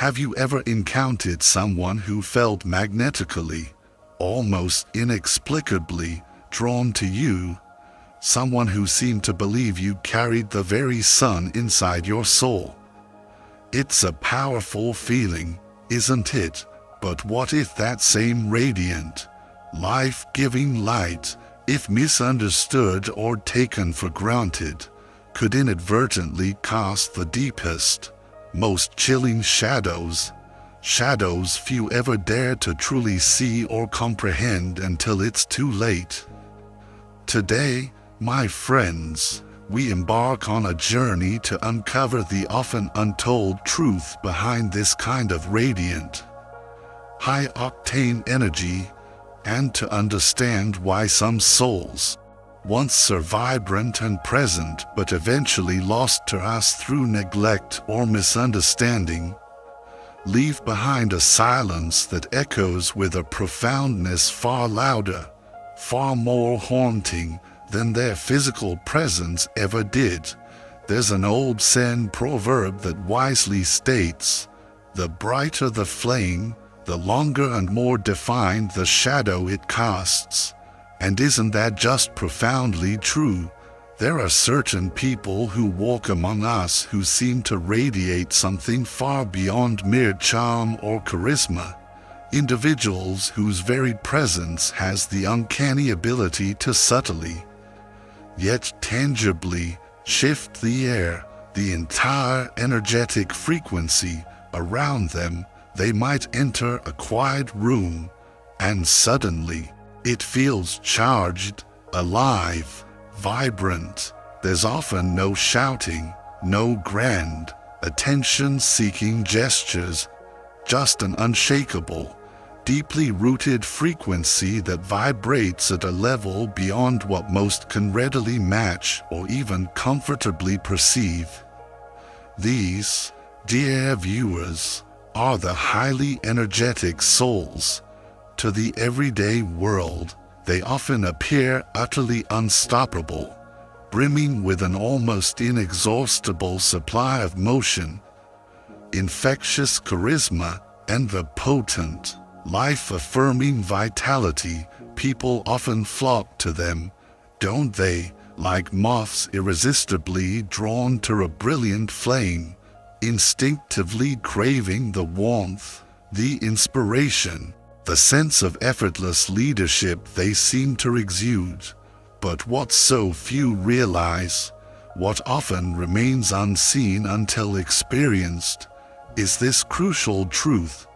Have you ever encountered someone who felt magnetically, almost inexplicably, drawn to you? Someone who seemed to believe you carried the very sun inside your soul. It's a powerful feeling, isn't it? But what if that same radiant, life-giving light, if misunderstood or taken for granted, could inadvertently cast the deepest, most chilling shadows few ever dare to truly see or comprehend until it's too late? Today, my friends, we embark on a journey to uncover the often untold truth behind this kind of radiant, high-octane energy, and to understand why some souls, once so vibrant and present but eventually lost to us through neglect or misunderstanding, leave behind a silence that echoes with a profoundness far louder, far more haunting than their physical presence ever did. There's an old Zen proverb that wisely states, "The brighter the flame, the longer and more defined the shadow it casts." And isn't that just profoundly true? There are certain people who walk among us who seem to radiate something far beyond mere charm or charisma. Individuals whose very presence has the uncanny ability to subtly, yet tangibly, shift the air, the entire energetic frequency around them. They might enter a quiet room, and suddenly, it feels charged, alive, vibrant. There's often no shouting, no grand, attention-seeking gestures, just an unshakable, deeply rooted frequency that vibrates at a level beyond what most can readily match or even comfortably perceive. These, dear viewers, are the highly energetic souls. To the everyday world, they often appear utterly unstoppable, brimming with an almost inexhaustible supply of motion, infectious charisma, and the potent, life-affirming vitality. People often flock to them, don't they, like moths irresistibly drawn to a brilliant flame, instinctively craving the warmth, the inspiration, the sense of effortless leadership they seem to exude. But what so few realize, what often remains unseen until experienced, is this crucial truth.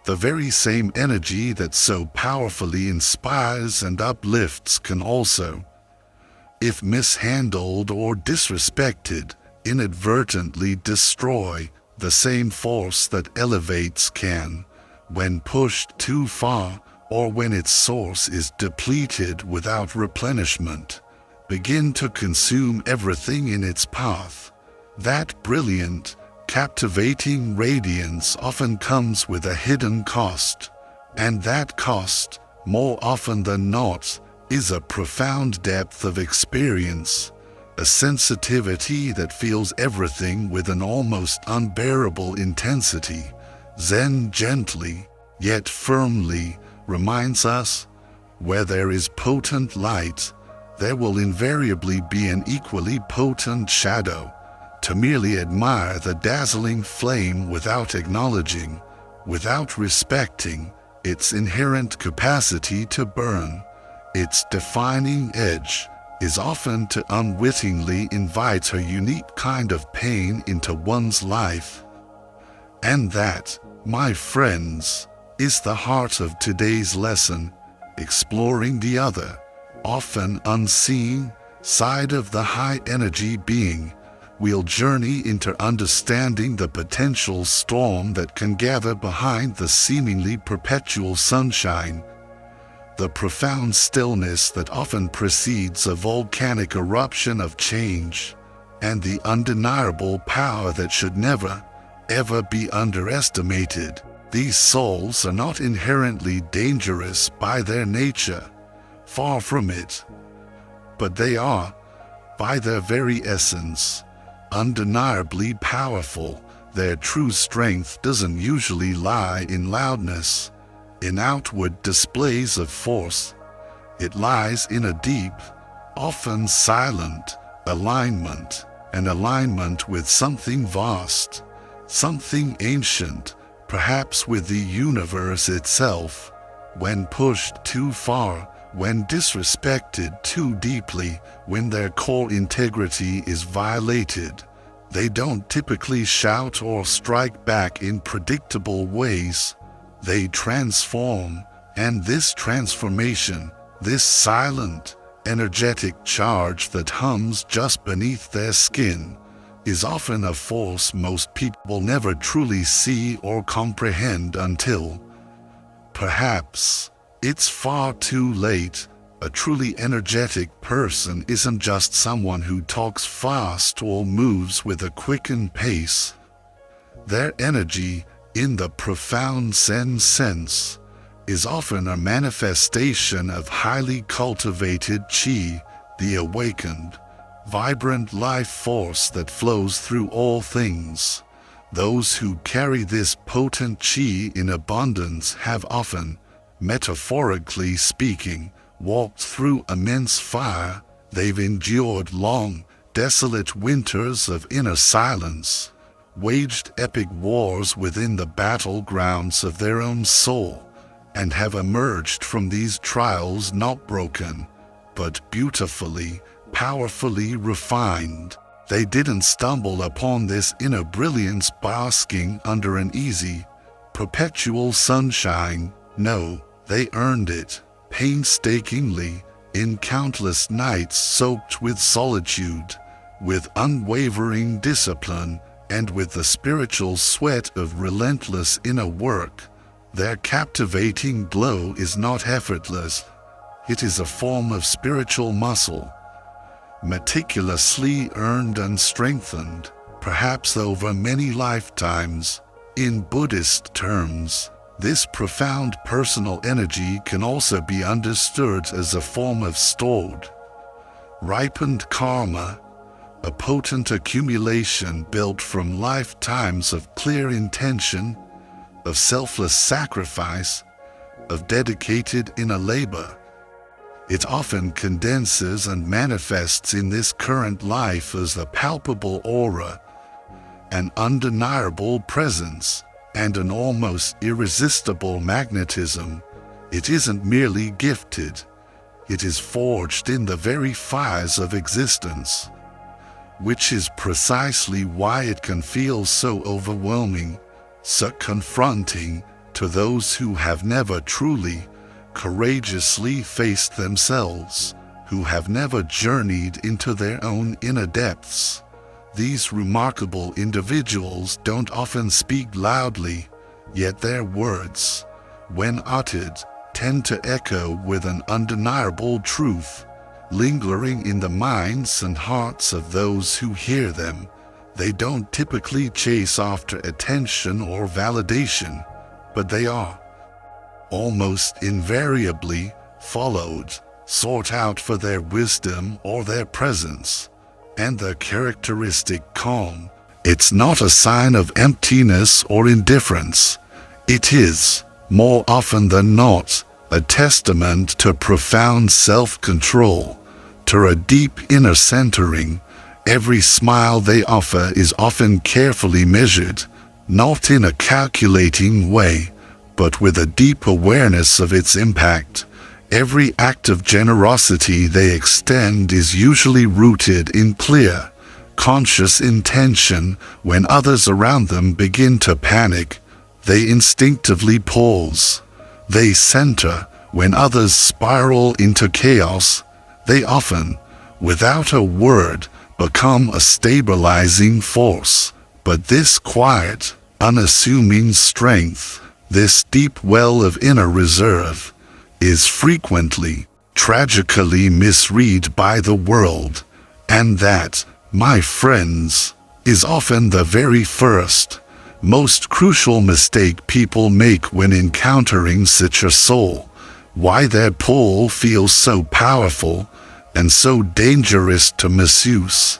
The very same energy that so powerfully inspires and uplifts can also, if mishandled or disrespected, inadvertently destroy. The same force that elevates can, when pushed too far, or when its source is depleted without replenishment, begin to consume everything in its path. That brilliant, captivating radiance often comes with a hidden cost, and that cost, more often than not, is a profound depth of experience, a sensitivity that feels everything with an almost unbearable intensity. Zen gently, yet firmly, reminds us, where there is potent light, there will invariably be an equally potent shadow. To merely admire the dazzling flame without acknowledging, without respecting, its inherent capacity to burn, its defining edge, is often to unwittingly invite a unique kind of pain into one's life. And that, my friends, is the heart of today's lesson, exploring the other, often unseen, side of the high-energy being. We'll journey into understanding the potential storm that can gather behind the seemingly perpetual sunshine, the profound stillness that often precedes a volcanic eruption of change, and the undeniable power that should never, ever be underestimated. These souls are not inherently dangerous by their nature, far from it, but they are, by their very essence, undeniably powerful. Their true strength doesn't usually lie in loudness, in outward displays of force. It lies in a deep, often silent, alignment, an alignment with something vast, something ancient, perhaps with the universe itself. When pushed too far, when disrespected too deeply, when their core integrity is violated, they don't typically shout or strike back in predictable ways. They transform, and this transformation, this silent, energetic charge that hums just beneath their skin, is often a force most people never truly see or comprehend until, perhaps, it's far too late. A truly energetic person isn't just someone who talks fast or moves with a quickened pace. Their energy, in the profound Zen sense, is often a manifestation of highly cultivated qi, the awakened, vibrant life force that flows through all things. Those who carry this potent qi in abundance have often, metaphorically speaking, walked through immense fire. They've endured long, desolate winters of inner silence, waged epic wars within the battlegrounds of their own soul, and have emerged from these trials not broken, but beautifully, powerfully refined. They didn't stumble upon this inner brilliance basking under an easy, perpetual sunshine. No, they earned it, painstakingly, in countless nights soaked with solitude, with unwavering discipline, and with the spiritual sweat of relentless inner work. Their captivating glow is not effortless. It is a form of spiritual muscle, meticulously earned and strengthened, perhaps over many lifetimes. In Buddhist terms, this profound personal energy can also be understood as a form of stored, ripened karma, a potent accumulation built from lifetimes of clear intention, of selfless sacrifice, of dedicated inner labor. It often condenses and manifests in this current life as a palpable aura, an undeniable presence, and an almost irresistible magnetism. It isn't merely gifted, it is forged in the very fires of existence, which is precisely why it can feel so overwhelming, so confronting to those who have never truly, courageously faced themselves, who have never journeyed into their own inner depths. These remarkable individuals don't often speak loudly, yet their words, when uttered, tend to echo with an undeniable truth, lingering in the minds and hearts of those who hear them. They don't typically chase after attention or validation, but they are, almost invariably, followed, sought out for their wisdom or their presence, and their characteristic calm. It's not a sign of emptiness or indifference. It is, more often than not, a testament to profound self-control, to a deep inner centering. Every smile they offer is often carefully measured, not in a calculating way, but with a deep awareness of its impact. Every act of generosity they extend is usually rooted in clear, conscious intention. When others around them begin to panic, they instinctively pause. They center. When others spiral into chaos, they often, without a word, become a stabilizing force. But this quiet, unassuming strength, this deep well of inner reserve, is frequently, tragically misread by the world, and that, my friends, is often the very first, most crucial mistake people make when encountering such a soul. Why their pull feels so powerful and so dangerous to misuse.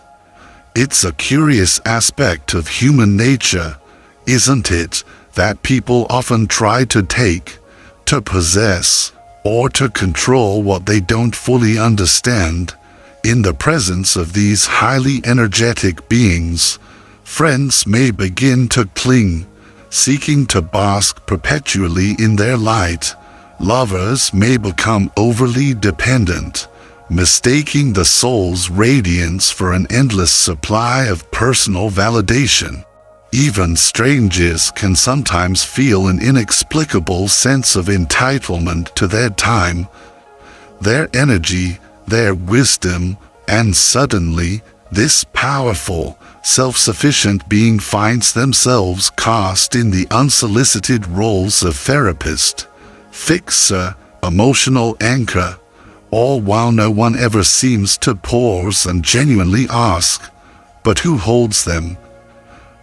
It's a curious aspect of human nature. Isn't it that people often try to take, to possess, or to control what they don't fully understand? In the presence of these highly energetic beings, friends may begin to cling, seeking to bask perpetually in their light. Lovers may become overly dependent, mistaking the soul's radiance for an endless supply of personal validation. Even strangers can sometimes feel an inexplicable sense of entitlement to their time, their energy, their wisdom, and suddenly, this powerful, self-sufficient being finds themselves cast in the unsolicited roles of therapist, fixer, emotional anchor, all while no one ever seems to pause and genuinely ask, but who holds them?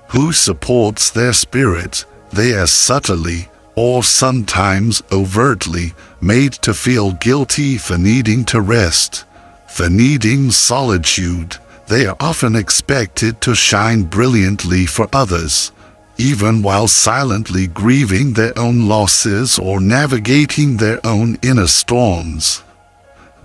Who supports their spirit? They are subtly, or sometimes overtly, made to feel guilty for needing to rest, for needing solitude. They are often expected to shine brilliantly for others, even while silently grieving their own losses or navigating their own inner storms.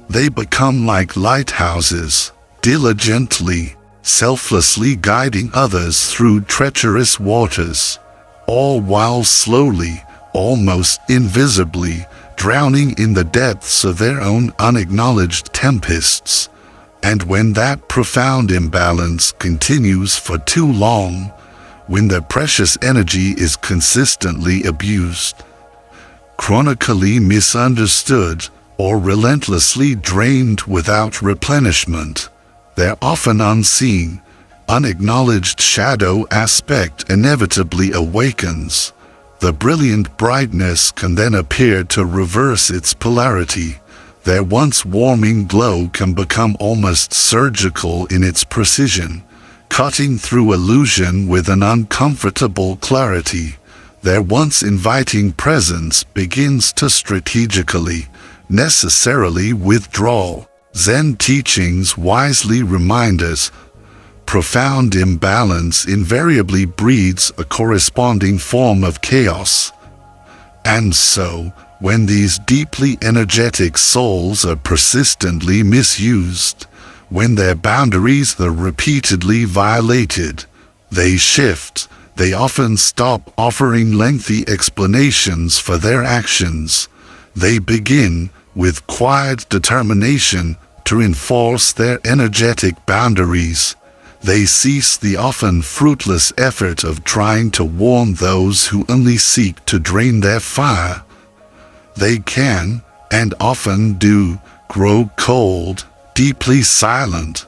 They become like lighthouses, diligently, selflessly guiding others through treacherous waters, all while slowly, almost invisibly, drowning in the depths of their own unacknowledged tempests. And when that profound imbalance continues for too long, when their precious energy is consistently abused, chronically misunderstood, or relentlessly drained without replenishment, their often unseen, unacknowledged shadow aspect inevitably awakens. The brilliant brightness can then appear to reverse its polarity. Their once warming glow can become almost surgical in its precision, cutting through illusion with an uncomfortable clarity. Their once inviting presence begins to strategically, necessarily withdraw. Zen teachings wisely remind us, profound imbalance invariably breeds a corresponding form of chaos. And so, when these deeply energetic souls are persistently misused, when their boundaries are repeatedly violated, they shift. They often stop offering lengthy explanations for their actions. They begin, with quiet determination, to enforce their energetic boundaries. They cease the often fruitless effort of trying to warn those who only seek to drain their fire. They can, and often do, grow cold, deeply silent,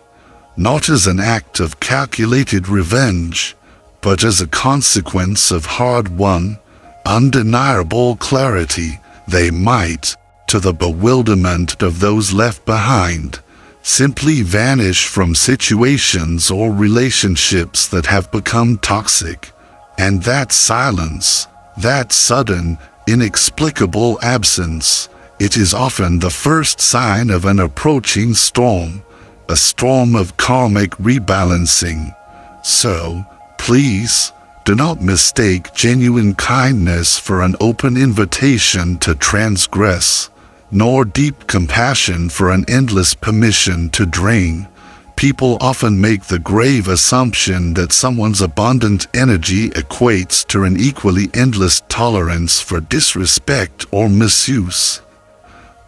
not as an act of calculated revenge, but as a consequence of hard-won, undeniable clarity. They might, to the bewilderment of those left behind, simply vanish from situations or relationships that have become toxic. And that silence, that sudden, inexplicable absence, it is often the first sign of an approaching storm, a storm of karmic rebalancing. So, please, do not mistake genuine kindness for an open invitation to transgress, nor deep compassion for an endless permission to drain. People often make the grave assumption that someone's abundant energy equates to an equally endless tolerance for disrespect or misuse.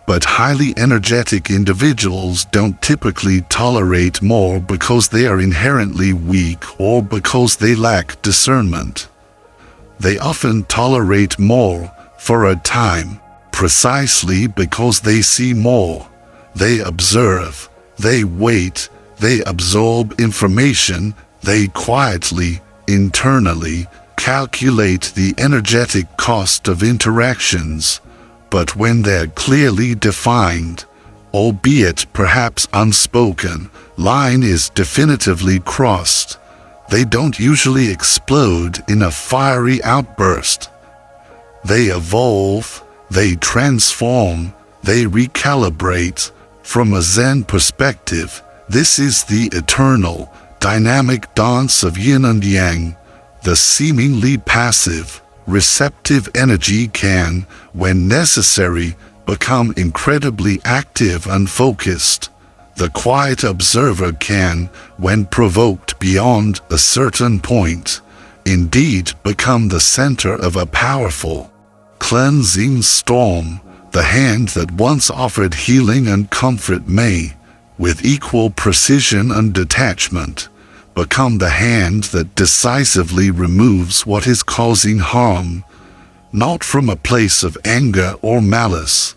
But highly energetic individuals don't typically tolerate more because they are inherently weak or because they lack discernment. They often tolerate more, for a time, precisely because they see more. They observe, they wait, they absorb information, they quietly, internally, calculate the energetic cost of interactions. But when they're clearly defined, albeit perhaps unspoken, line is definitively crossed, they don't usually explode in a fiery outburst. They evolve, they transform, they recalibrate. From a Zen perspective, this is the eternal, dynamic dance of yin and yang, The seemingly passive, receptive energy can, when necessary, become incredibly active and focused. The quiet observer can, when provoked beyond a certain point, indeed become the center of a powerful, cleansing storm. The hand that once offered healing and comfort may, with equal precision and detachment, become the hand that decisively removes what is causing harm, not from a place of anger or malice,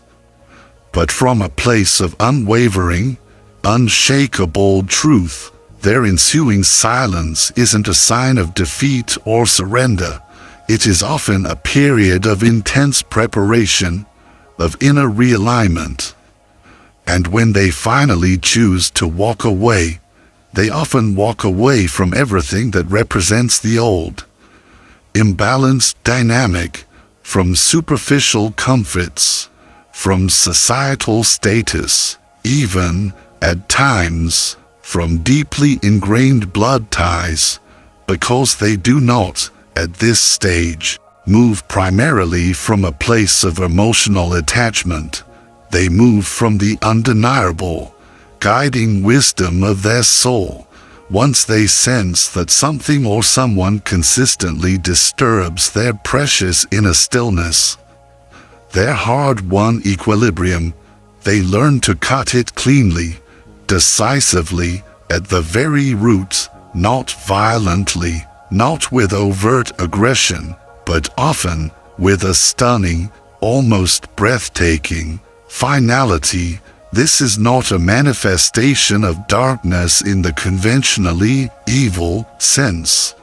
but from a place of unwavering, unshakable truth. Their ensuing silence isn't a sign of defeat or surrender. It is often a period of intense preparation, of inner realignment. And when they finally choose to walk away, they often walk away from everything that represents the old, imbalanced dynamic, from superficial comforts, from societal status, even, at times, from deeply ingrained blood ties, because they do not, at this stage, move primarily from a place of emotional attachment. They move from the undeniable, guiding wisdom of their soul. Once they sense that something or someone consistently disturbs their precious inner stillness, their hard-won equilibrium, they learn to cut it cleanly, decisively, at the very root, not violently, not with overt aggression, but often with a stunning, almost breathtaking finality. This is not a manifestation of darkness in the conventionally evil sense.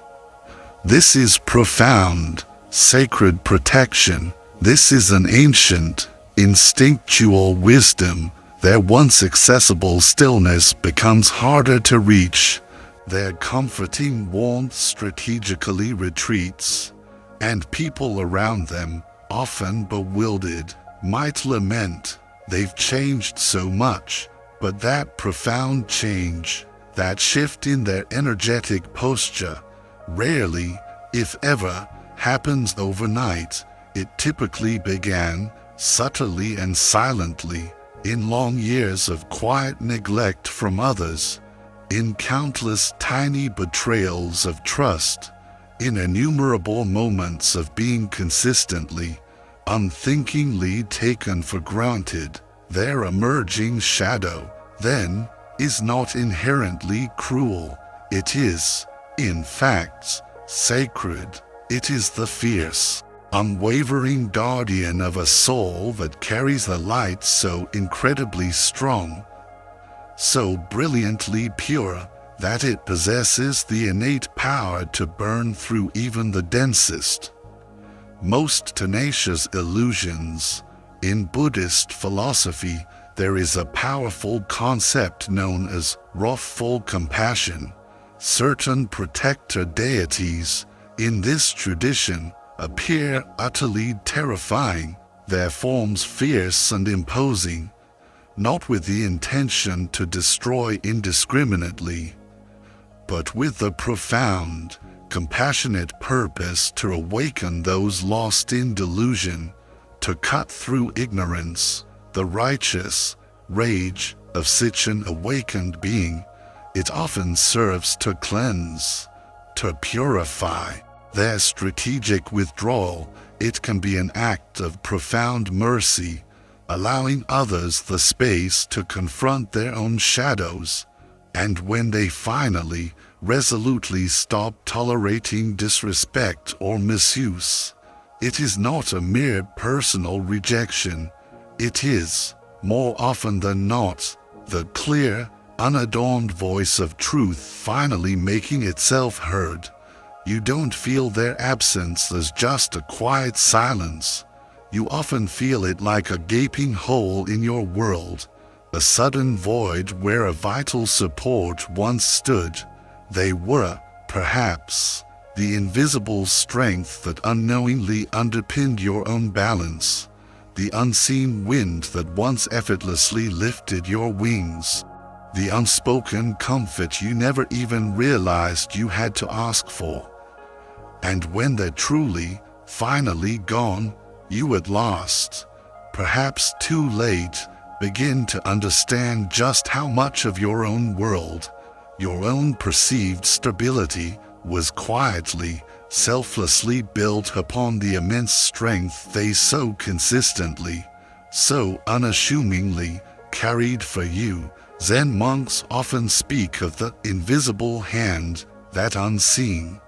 This is profound, sacred protection. This is an ancient, instinctual wisdom. Their once accessible stillness becomes harder to reach. Their comforting warmth strategically retreats, and people around them, often bewildered, might lament, they've changed so much. But that profound change, that shift in their energetic posture, rarely, if ever, happens overnight. It typically began, subtly and silently, in long years of quiet neglect from others, in countless tiny betrayals of trust, in innumerable moments of being consistently, unthinkingly taken for granted. Their emerging shadow, then, is not inherently cruel. It is, in fact, sacred. It is the fierce, unwavering guardian of a soul that carries a light so incredibly strong, so brilliantly pure, that it possesses the innate power to burn through even the densest, most tenacious illusions. In Buddhist philosophy, there is a powerful concept known as wrathful compassion. Certain protector deities, in this tradition, appear utterly terrifying, their forms fierce and imposing, not with the intention to destroy indiscriminately, but with the profound, compassionate purpose to awaken those lost in delusion, to cut through ignorance, the righteous rage of such an awakened being. It often serves to cleanse, to purify. Their strategic withdrawal, it can be an act of profound mercy, allowing others the space to confront their own shadows. And when they finally, resolutely stop tolerating disrespect or misuse, it is not a mere personal rejection. It is, more often than not, the clear, unadorned voice of truth finally making itself heard. You don't feel their absence as just a quiet silence. You often feel it like a gaping hole in your world, a sudden void where a vital support once stood. They were, perhaps, the invisible strength that unknowingly underpinned your own balance, the unseen wind that once effortlessly lifted your wings, the unspoken comfort you never even realized you had to ask for. And when they're truly, finally gone, you at last, perhaps too late, begin to understand just how much of your own world, your own perceived stability, was quietly, selflessly built upon the immense strength they so consistently, so unassumingly, carried for you. Zen monks often speak of the invisible hand, that unseen,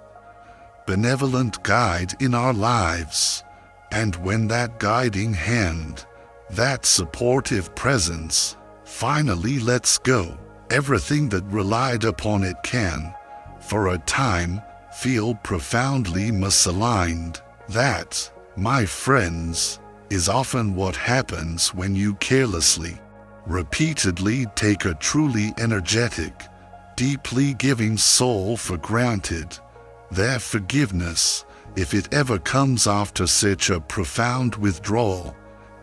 benevolent guide in our lives. And when that guiding hand, that supportive presence, finally lets go, everything that relied upon it can, for a time, feel profoundly misaligned. That, my friends, is often what happens when you carelessly, repeatedly take a truly energetic, deeply giving soul for granted. Their forgiveness, if it ever comes after such a profound withdrawal,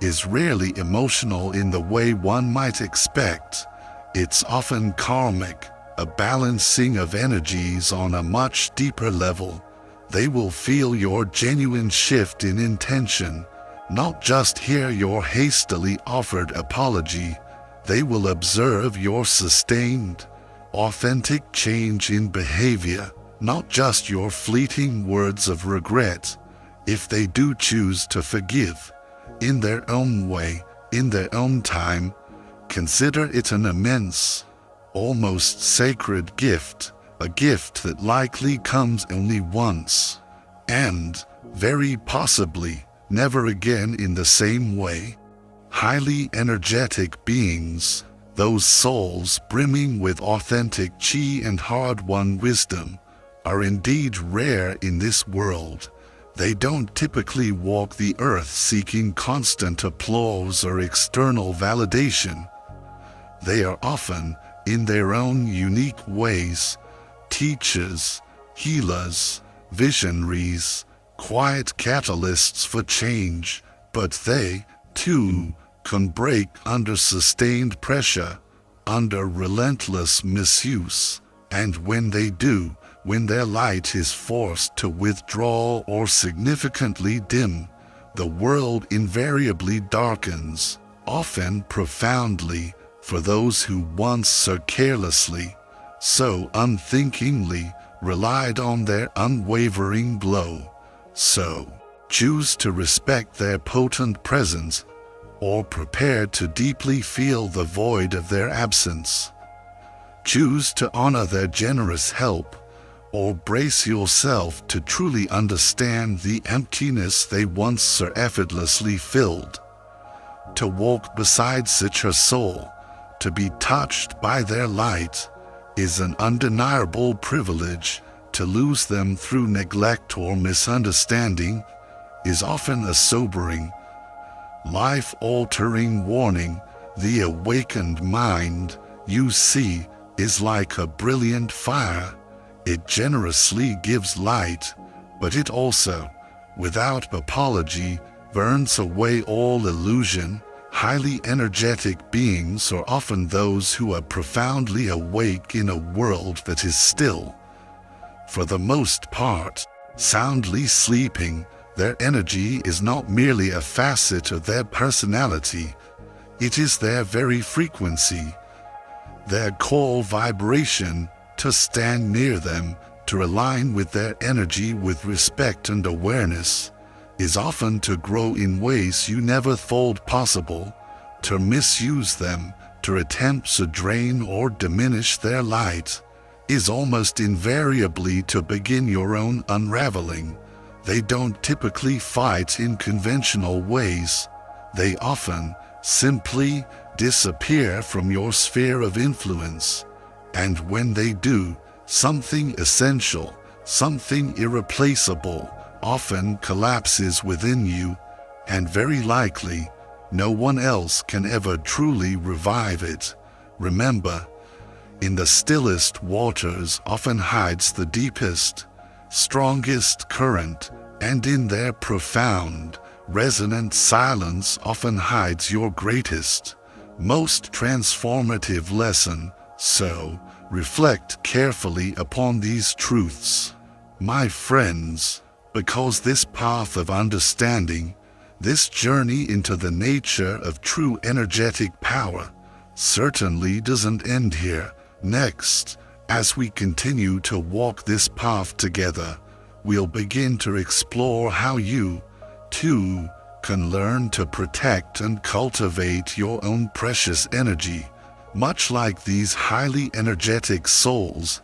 is rarely emotional in the way one might expect. It's often karmic, a balancing of energies on a much deeper level. They will feel your genuine shift in intention, not just hear your hastily offered apology. They will observe your sustained, authentic change in behavior, not just your fleeting words of regret. If they do choose to forgive, in their own way, in their own time, consider it an immense, almost sacred gift, a gift that likely comes only once, and, very possibly, never again in the same way. Highly energetic beings, those souls brimming with authentic chi and hard-won wisdom, are indeed rare in this world. They don't typically walk the earth seeking constant applause or external validation. They are often, in their own unique ways, teachers, healers, visionaries, quiet catalysts for change, but they, too, can break under sustained pressure, under relentless misuse, and when they do, when their light is forced to withdraw or significantly dim, the world invariably darkens, often profoundly, for those who once so carelessly, so unthinkingly, relied on their unwavering glow. So, choose to respect their potent presence, or prepare to deeply feel the void of their absence. Choose to honor their generous help, or brace yourself to truly understand the emptiness they once so effortlessly filled. To walk beside such a soul, to be touched by their light, is an undeniable privilege. To lose them through neglect or misunderstanding is often a sobering, life-altering warning. The awakened mind, you see, is like a brilliant fire. It generously gives light, but it also, without apology, burns away all illusion. Highly energetic beings are often those who are profoundly awake in a world that is still, for the most part, soundly sleeping. Their energy is not merely a facet of their personality, it is their very frequency, their core vibration. To stand near them, to align with their energy with respect and awareness, is often to grow in ways you never thought possible. To misuse them, to attempt to drain or diminish their light, is almost invariably to begin your own unraveling. They don't typically fight in conventional ways. They often, simply, disappear from your sphere of influence. And when they do, something essential, something irreplaceable, often collapses within you, and very likely, no one else can ever truly revive it. Remember, in the stillest waters often hides the deepest, strongest current, and in their profound, resonant silence often hides your greatest, most transformative lesson. So, reflect carefully upon these truths. My friends, because this path of understanding, this journey into the nature of true energetic power, certainly doesn't end here. Next, as we continue to walk this path together, we'll begin to explore how you, too, can learn to protect and cultivate your own precious energy, much like these highly energetic souls,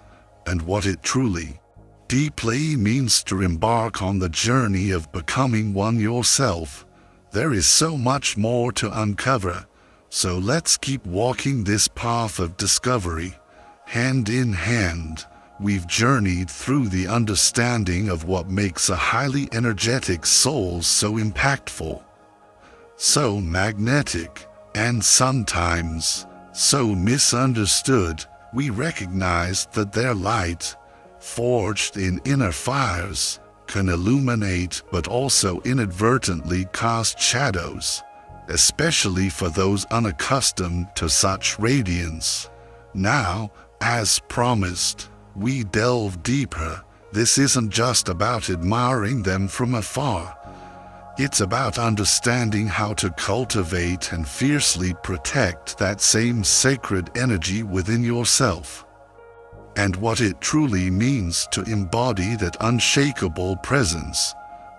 and what it truly, deeply means to embark on the journey of becoming one yourself. There is so much more to uncover, so let's keep walking this path of discovery. Hand in hand, we've journeyed through the understanding of what makes a highly energetic soul so impactful, so magnetic, and sometimes so misunderstood. We recognize that their light, forged in inner fires, can illuminate but also inadvertently cast shadows, especially for those unaccustomed to such radiance. Now, as promised, we delve deeper. This isn't just about admiring them from afar. It's about understanding how to cultivate and fiercely protect that same sacred energy within yourself, and what it truly means to embody that unshakable presence.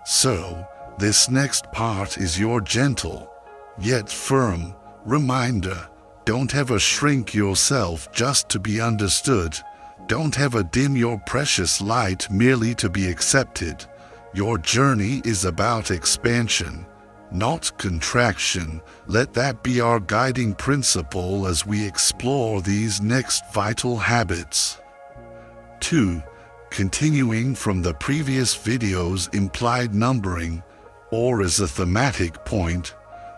So, this next part is your gentle, yet firm, reminder. Don't ever shrink yourself just to be understood. Don't ever dim your precious light merely to be accepted. Your journey is about expansion, not contraction. Let that be our guiding principle as we explore these next vital habits. 2. Continuing from the previous video's implied numbering, or as a thematic point,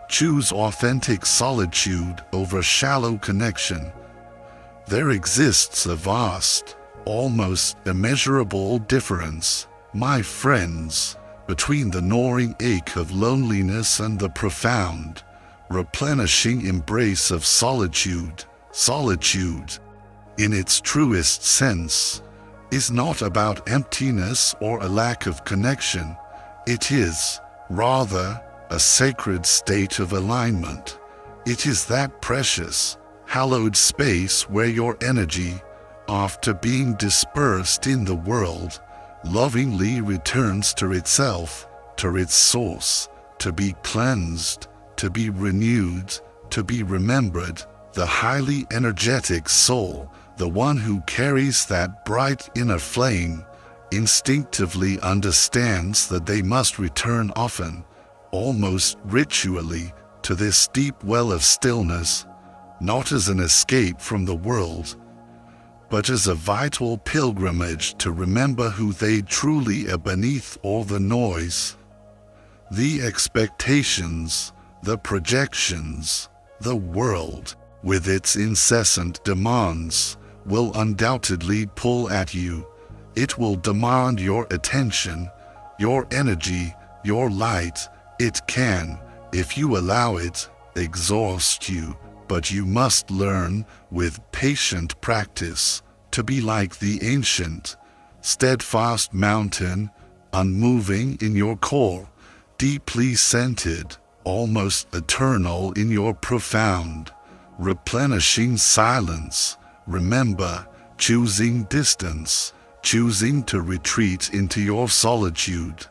choose authentic solitude over shallow connection. There exists a vast, almost immeasurable difference, my friends, between the gnawing ache of loneliness and the profound, replenishing embrace of solitude. Solitude, in its truest sense, is not about emptiness or a lack of connection. It is, rather, a sacred state of alignment. It is that precious, hallowed space where your energy, after being dispersed in the world, lovingly returns to itself, to its source, to be cleansed, to be renewed, to be remembered. The highly energetic soul, the one who carries that bright inner flame, instinctively understands that they must return often, almost ritually, to this deep well of stillness, not as an escape from the world, but as a vital pilgrimage to remember who they truly are beneath all the noise, the expectations, the projections. The world, with its incessant demands, will undoubtedly pull at you. It will demand your attention, your energy, your light. It can, if you allow it, exhaust you, but you must learn, with patient practice, to be like the ancient, steadfast mountain, unmoving in your core, deeply centered, almost eternal in your profound, replenishing silence. Remember, choosing distance, choosing to retreat into your solitude,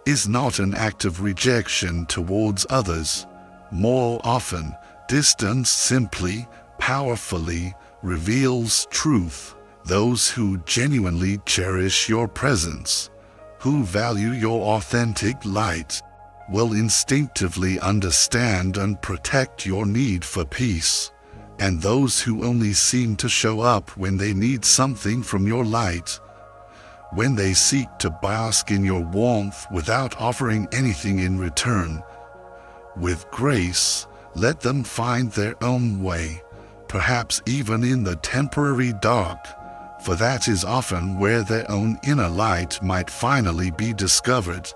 is not an act of rejection towards others. More often, distance simply, powerfully, reveals truth. Those who genuinely cherish your presence, who value your authentic light, will instinctively understand and protect your need for peace. And those who only seem to show up when they need something from your light, when they seek to bask in your warmth without offering anything in return, with grace, let them find their own way, perhaps even in the temporary dark, for that is often where their own inner light might finally be discovered.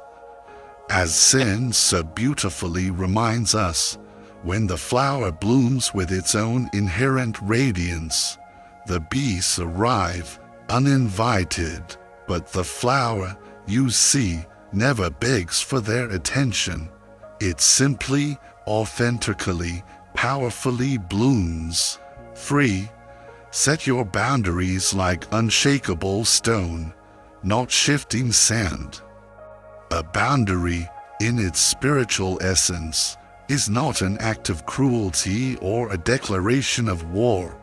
As Zen so beautifully reminds us, when the flower blooms with its own inherent radiance, the bees arrive, uninvited, But the flower, you see, never begs for their attention. It simply, authentically, powerfully blooms. Free. Set your boundaries like unshakable stone, not shifting sand. A boundary, in its spiritual essence, is not an act of cruelty or a declaration of war.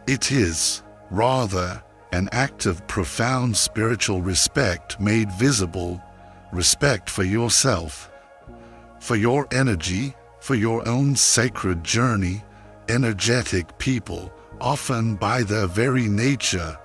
It is, rather, an act of profound spiritual respect made visible, respect for yourself, for your energy, for your own sacred journey. Energetic people, often by their very nature,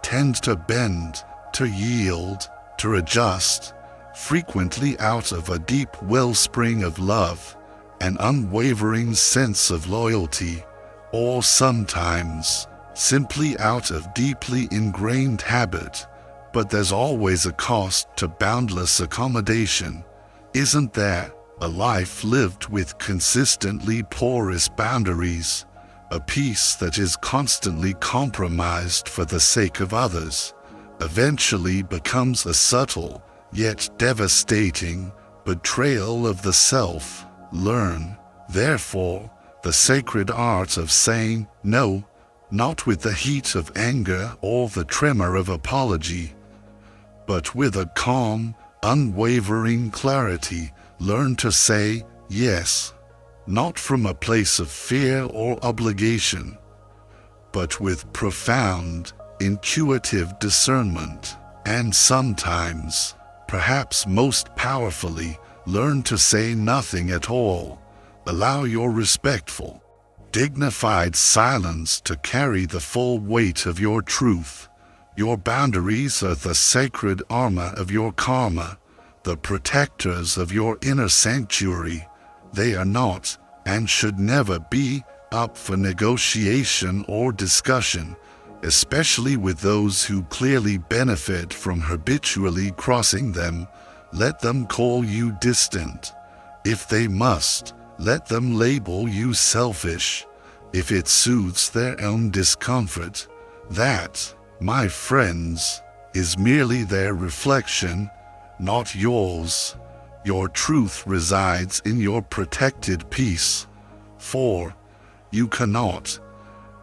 tend to bend, to yield, to adjust, frequently out of a deep wellspring of love, an unwavering sense of loyalty, or sometimes simply out of deeply ingrained habit. But there's always a cost to boundless accommodation, isn't there? A life lived with consistently porous boundaries, a peace that is constantly compromised for the sake of others, eventually becomes a subtle, yet devastating, betrayal of the self. Learn, therefore, the sacred art of saying no, not with the heat of anger or the tremor of apology, but with a calm, unwavering clarity. Learn to say yes, not from a place of fear or obligation, but with profound, intuitive discernment. And sometimes, perhaps most powerfully, learn to say nothing at all. Allow your respectful, dignified silence to carry the full weight of your truth. Your boundaries are the sacred armor of your karma, the protectors of your inner sanctuary. They are not, and should never be, up for negotiation or discussion, especially with those who clearly benefit from habitually crossing them. Let them call you distant. If they must, let them label you selfish, if it soothes their own discomfort. That, my friends, is merely their reflection, not yours. Your truth resides in your protected peace. For you cannot,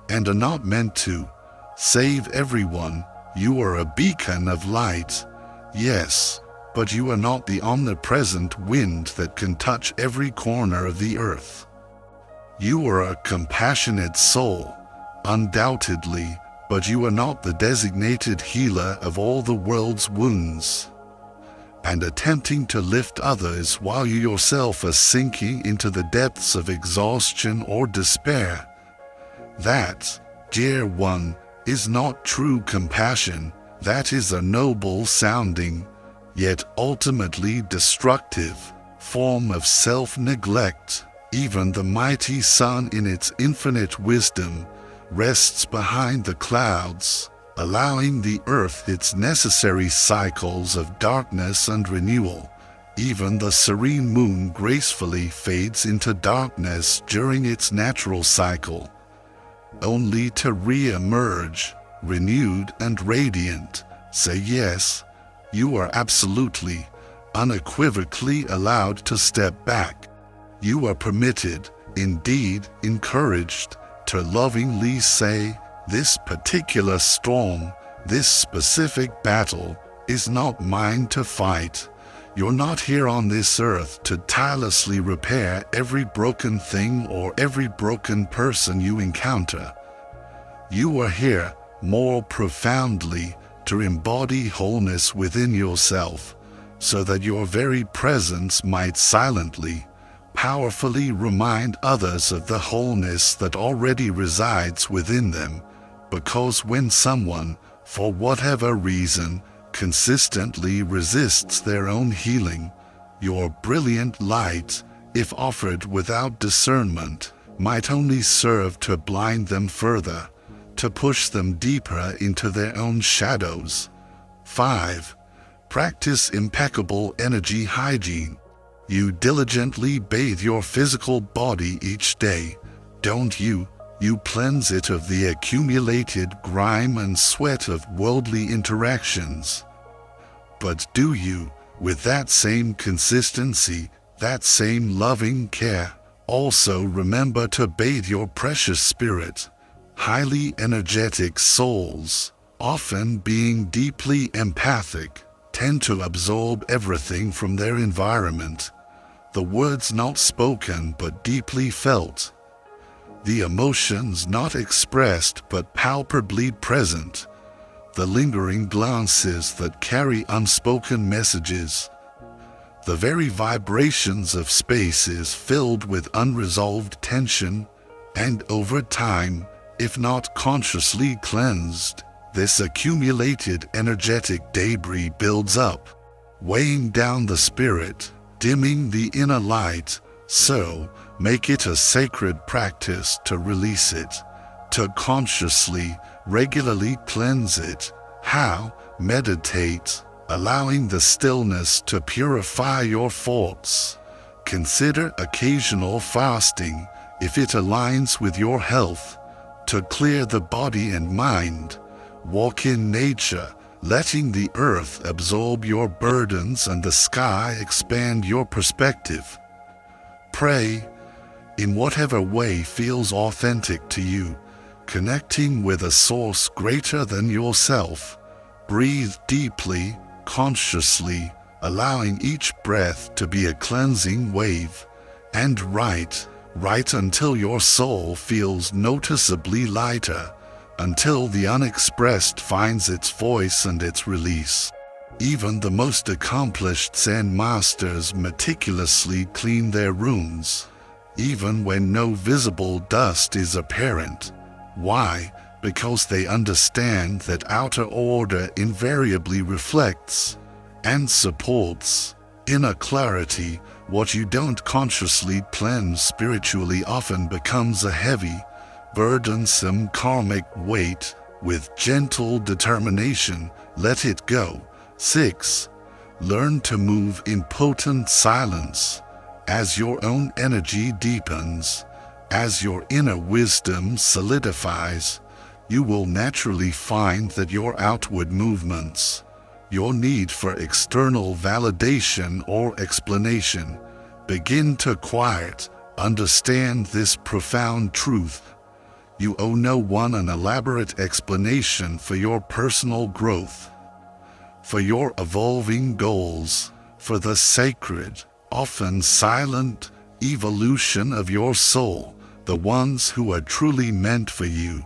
and are not meant to, save everyone. You are a beacon of light, yes, but you are not the omnipresent wind that can touch every corner of the earth. You are a compassionate soul, undoubtedly, but you are not the designated healer of all the world's wounds. And attempting to lift others while you yourself are sinking into the depths of exhaustion or despair, that, dear one, is not true compassion. That is a noble-sounding, yet ultimately destructive, form of self-neglect. Even the mighty sun in its infinite wisdom rests behind the clouds, allowing the earth its necessary cycles of darkness and renewal. Even the serene moon gracefully fades into darkness during its natural cycle, only to re-emerge, renewed and radiant. Say yes, you are absolutely, unequivocally allowed to step back. You are permitted, indeed encouraged, to lovingly say, this particular storm, this specific battle, is not mine to fight. You're not here on this earth to tirelessly repair every broken thing or every broken person you encounter. You are here, more profoundly, to embody wholeness within yourself, so that your very presence might silently, powerfully remind others of the wholeness that already resides within them. Because when someone, for whatever reason, consistently resists their own healing, your brilliant light, if offered without discernment, might only serve to blind them further, to push them deeper into their own shadows. 5. Practice impeccable energy hygiene. You diligently bathe your physical body each day, don't you? You cleanse it of the accumulated grime and sweat of worldly interactions. But do you, with that same consistency, that same loving care, also remember to bathe your precious spirit? Highly energetic souls, often being deeply empathic, tend to absorb everything from their environment. The words not spoken but deeply felt. The emotions not expressed but palpably present. The lingering glances that carry unspoken messages. The very vibrations of spaces filled with unresolved tension, and over time, if not consciously cleansed, this accumulated energetic debris builds up, weighing down the spirit, dimming the inner light. So, make it a sacred practice to release it, to consciously, regularly cleanse it. How? Meditate, allowing the stillness to purify your thoughts. Consider occasional fasting, if it aligns with your health, to clear the body and mind. Walk in nature, letting the earth absorb your burdens and the sky expand your perspective. Pray, in whatever way feels authentic to you, connecting with a source greater than yourself. Breathe deeply, consciously, allowing each breath to be a cleansing wave. And write until your soul feels noticeably lighter, until the unexpressed finds its voice and its release. Even the most accomplished Zen masters meticulously clean their rooms, even when no visible dust is apparent. Why? Because they understand that outer order invariably reflects and supports inner clarity. What you don't consciously cleanse spiritually often becomes a heavy, burdensome karmic weight. With gentle determination, let it go. 6. Learn to move in potent silence. As your own energy deepens, as your inner wisdom solidifies, you will naturally find that your outward movements, your need for external validation or explanation, begin to quiet. Understand this profound truth. You owe no one an elaborate explanation for your personal growth, for your evolving goals, for the sacred, often silent, evolution of your soul. The ones who are truly meant for you,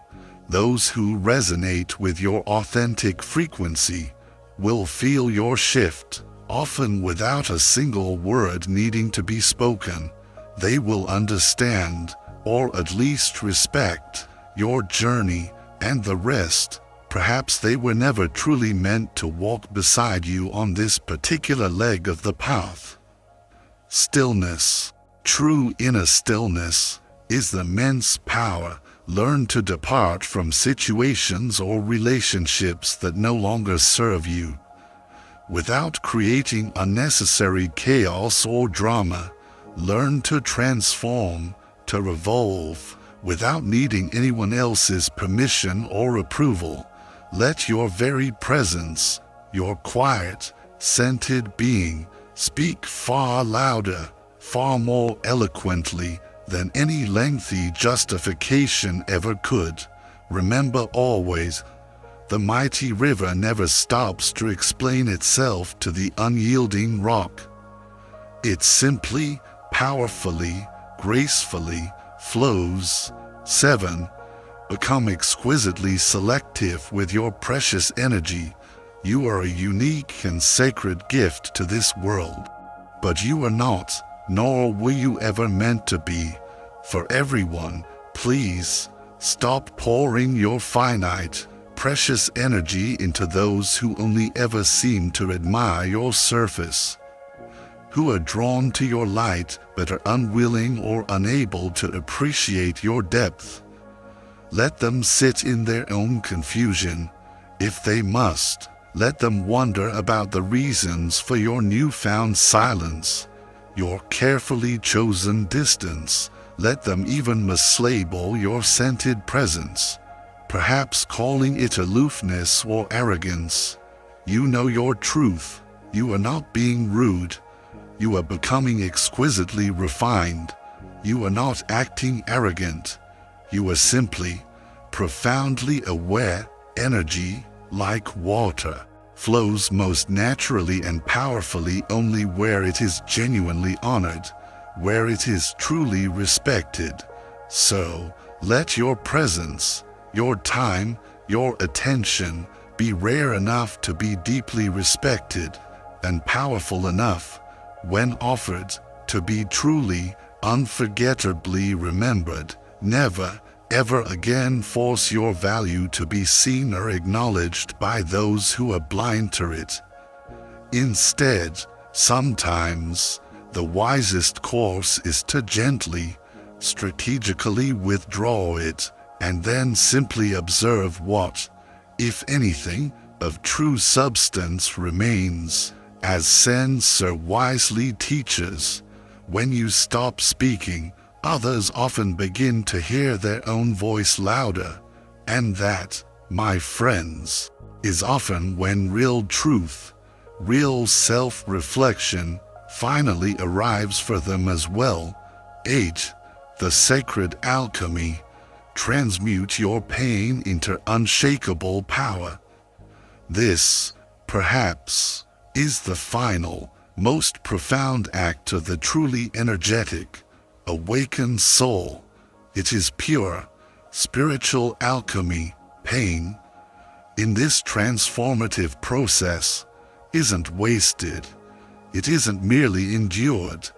those who resonate with your authentic frequency, will feel your shift, often without a single word needing to be spoken. They will understand, or at least respect, your journey, and the rest. Perhaps they were never truly meant to walk beside you on this particular leg of the path. Stillness. True inner stillness is the immense power. Learn to depart from situations or relationships that no longer serve you, without creating unnecessary chaos or drama. Learn to transform, to revolve, without needing anyone else's permission or approval. Let your very presence, your quiet, scented being, speak far louder, far more eloquently than any lengthy justification ever could. Remember always, the mighty river never stops to explain itself to the unyielding rock. It simply, powerfully, gracefully flows. 7. Become exquisitely selective with your precious energy. You are a unique and sacred gift to this world. But you are not, nor were you ever meant to be, for everyone. Please, stop pouring your finite, precious energy into those who only ever seem to admire your surface, who are drawn to your light but are unwilling or unable to appreciate your depth. Let them sit in their own confusion. If they must, let them wonder about the reasons for your newfound silence, your carefully chosen distance. Let them even mislabel your scented presence, perhaps calling it aloofness or arrogance. You know your truth. You are not being rude. You are becoming exquisitely refined. You are not acting arrogant. You are simply profoundly aware. Energy, like water, flows most naturally and powerfully only where it is genuinely honored, where it is truly respected. So, let your presence, your time, your attention be rare enough to be deeply respected, and powerful enough, when offered, to be truly, unforgettably remembered. Never, ever again force your value to be seen or acknowledged by those who are blind to it. Instead, sometimes, the wisest course is to gently, strategically withdraw it, and then simply observe what, if anything, of true substance remains. As Sen so wisely teaches, when you stop speaking, others often begin to hear their own voice louder, and that, my friends, is often when real truth, real self-reflection, finally arrives for them as well. 8. The sacred alchemy. Transmute your pain into unshakable power. This, perhaps, is the final, most profound act of the truly energetic, awakened soul. It is pure, spiritual alchemy. Pain, in this transformative process, isn't wasted. It isn't merely endured.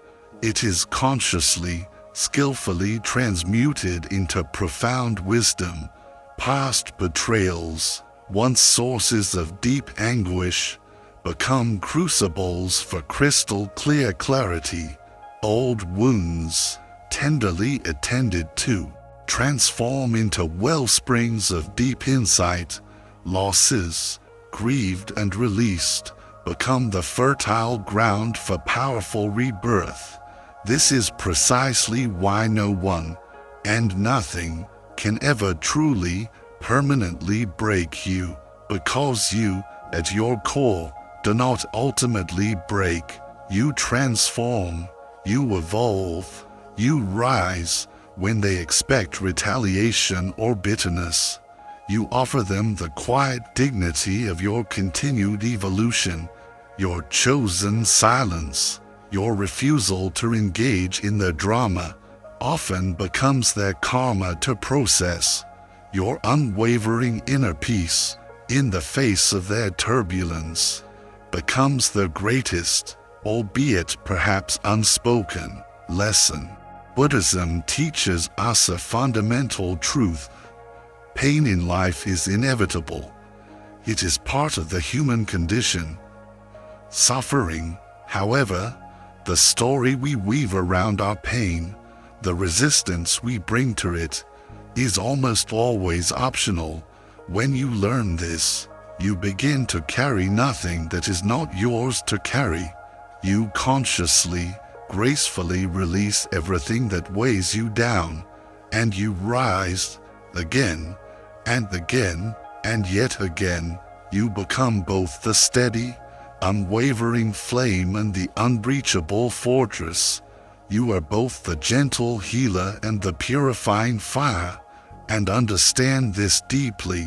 It is consciously, skillfully transmuted into profound wisdom. Past betrayals, once sources of deep anguish, become crucibles for crystal clear clarity. Old wounds, tenderly attended to, transform into wellsprings of deep insight. Losses, grieved and released, become the fertile ground for powerful rebirth. This is precisely why no one, and nothing, can ever truly, permanently break you, because you, at your core, do not ultimately break. You transform, you evolve, you rise. When they expect retaliation or bitterness, you offer them the quiet dignity of your continued evolution, your chosen silence. Your refusal to engage in the drama often becomes their karma to process. Your unwavering inner peace, in the face of their turbulence, becomes the greatest, albeit perhaps unspoken, lesson. Buddhism teaches us a fundamental truth. Pain in life is inevitable. It is part of the human condition. Suffering, however, the story we weave around our pain, the resistance we bring to it, is almost always optional. When you learn this, you begin to carry nothing that is not yours to carry. You consciously, gracefully release everything that weighs you down, and you rise again, and again, and yet again. You become both the steady, unwavering flame and the unbreachable fortress. You are both the gentle healer and the purifying fire, and understand this deeply.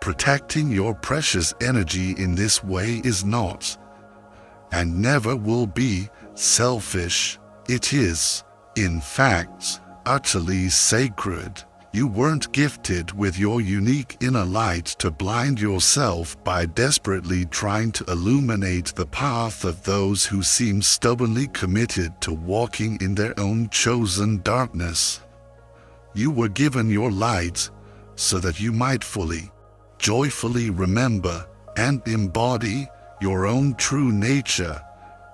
Protecting your precious energy in this way is not, and never will be, selfish. It is, in fact, utterly sacred. You weren't gifted with your unique inner light to blind yourself by desperately trying to illuminate the path of those who seem stubbornly committed to walking in their own chosen darkness. You were given your light so that you might fully, joyfully remember and embody your own true nature,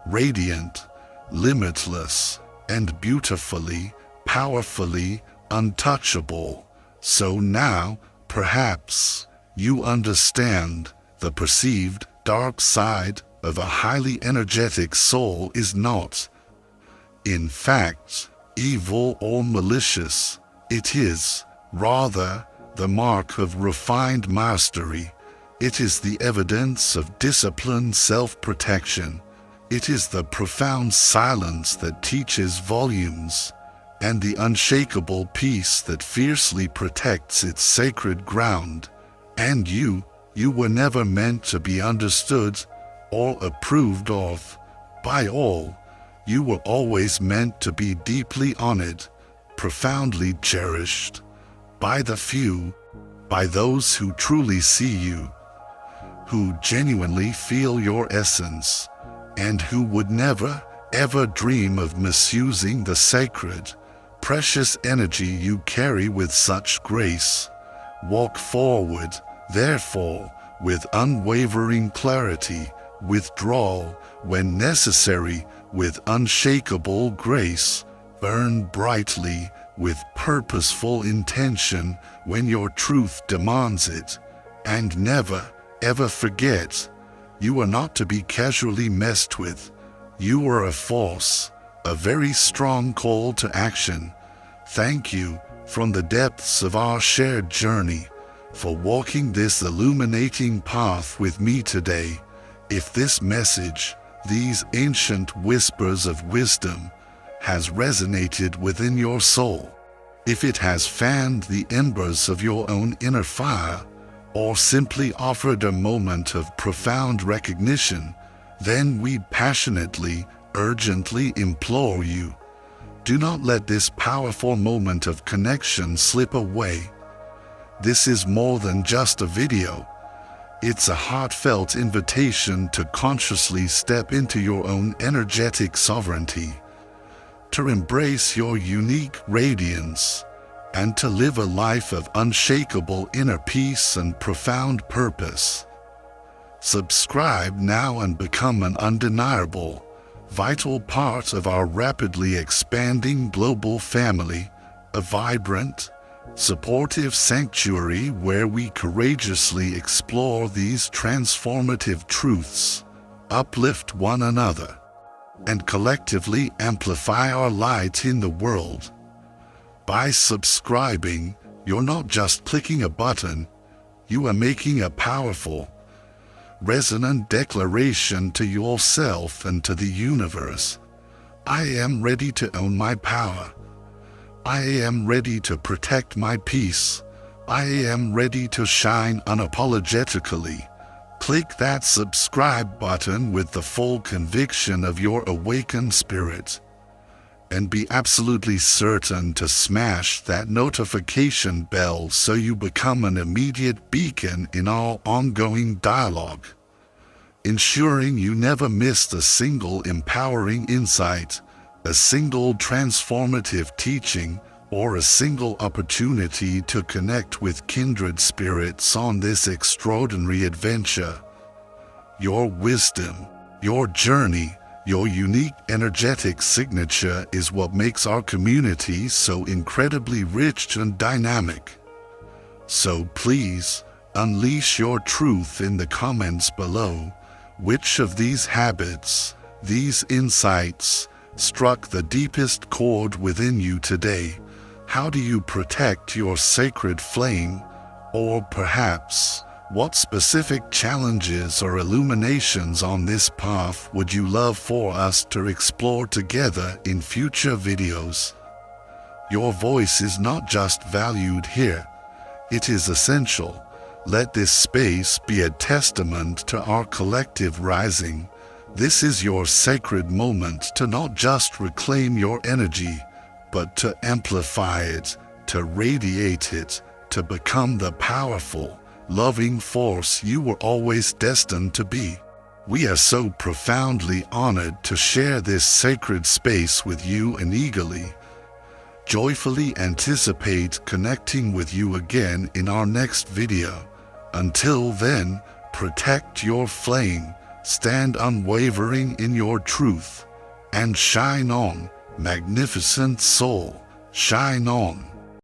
radiant, limitless, and beautifully, powerfully untouchable. So now, perhaps, you understand the perceived dark side of a highly energetic soul is not, in fact, evil or malicious. It is, rather, the mark of refined mastery. It is the evidence of disciplined self-protection. It is the profound silence that teaches volumes, and the unshakable peace that fiercely protects its sacred ground. And you were never meant to be understood or approved of by all. You were always meant to be deeply honored, profoundly cherished by the few, by those who truly see you, who genuinely feel your essence, and who would never, ever dream of misusing the sacred, precious energy you carry with such grace. Walk forward, therefore, with unwavering clarity, withdrawal when necessary, with unshakable grace, burn brightly with purposeful intention when your truth demands it, and never, ever forget, you are not to be casually messed with. You are a force, a very strong call to action. Thank you, from the depths of our shared journey, for walking this illuminating path with me today. If this message, these ancient whispers of wisdom, has resonated within your soul, if it has fanned the embers of your own inner fire, or simply offered a moment of profound recognition, then we passionately, urgently implore you, do not let this powerful moment of connection slip away. This is more than just a video. It's a heartfelt invitation to consciously step into your own energetic sovereignty, to embrace your unique radiance, and to live a life of unshakable inner peace and profound purpose. Subscribe now and become an undeniable, vital part of our rapidly expanding global family, a vibrant, supportive sanctuary where we courageously explore these transformative truths, uplift one another, and collectively amplify our light in the world. By subscribing, you're not just clicking a button, you are making a powerful, resonant declaration to yourself and to the universe. I am ready to own my power. I am ready to protect my peace. I am ready to shine unapologetically. Click that subscribe button with the full conviction of your awakened spirit. And be absolutely certain to smash that notification bell so you become an immediate beacon in our ongoing dialogue, ensuring you never miss a single empowering insight, a single transformative teaching, or a single opportunity to connect with kindred spirits on this extraordinary adventure. Your wisdom, your journey, your unique energetic signature is what makes our community so incredibly rich and dynamic. So please, unleash your truth in the comments below. Which of these habits, these insights, struck the deepest chord within you today? How do you protect your sacred flame? Or perhaps, what specific challenges or illuminations on this path would you love for us to explore together in future videos? Your voice is not just valued here, it is essential. Let this space be a testament to our collective rising. This is your sacred moment to not just reclaim your energy, but to amplify it, to radiate it, to become the powerful, loving force you were always destined to be. We are so profoundly honored to share this sacred space with you and eagerly, joyfully anticipate connecting with you again in our next video. Until then, protect your flame, stand unwavering in your truth, and shine on, magnificent soul, shine on.